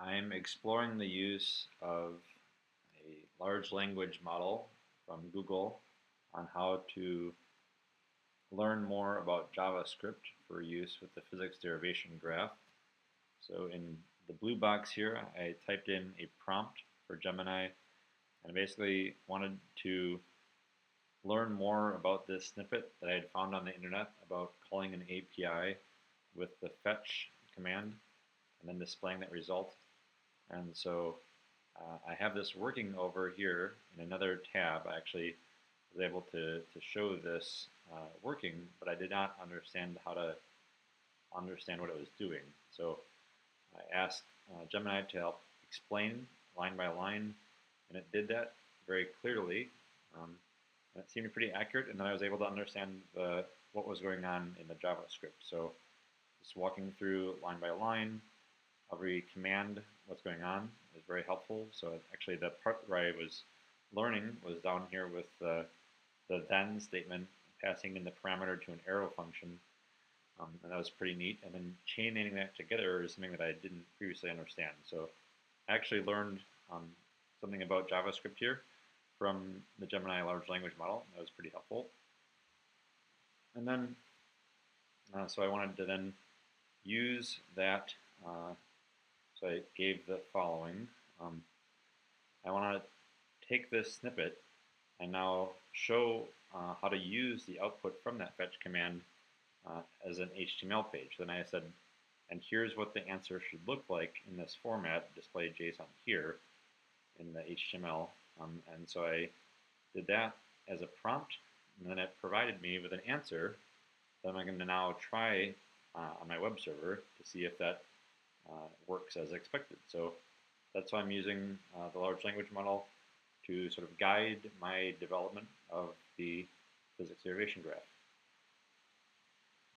I'm exploring the use of a large language model from Google on how to learn more about JavaScript for use with the physics derivation graph. So in the blue box here, I typed in a prompt for Gemini and basically wanted to learn more about this snippet that I had found on the internet about calling an API with the fetch command and then displaying that result. And so I have this working over here in another tab. I actually was able to show this working, but I did not understand how to understand what it was doing. So I asked Gemini to help explain line by line, and it did that very clearly. And it seemed pretty accurate, and then I was able to understand what was going on in the JavaScript. So just walking through line by line, every command, what's going on, is very helpful. So actually the part where I was learning was down here with the then statement passing in the parameter to an arrow function. And that was pretty neat. And then chaining that together is something that I didn't previously understand. So I actually learned something about JavaScript here from the Gemini large language model. That was pretty helpful. And then, so I wanted to then use that. So I gave the following. I want to take this snippet and now show how to use the output from that fetch command as an HTML page. Then I said, and here's what the answer should look like in this format, display JSON here in the HTML. And so I did that as a prompt, and then it provided me with an answer that I'm going to now try on my web server to see if that works as expected. So that's why I'm using the large language model to sort of guide my development of the physics derivation graph.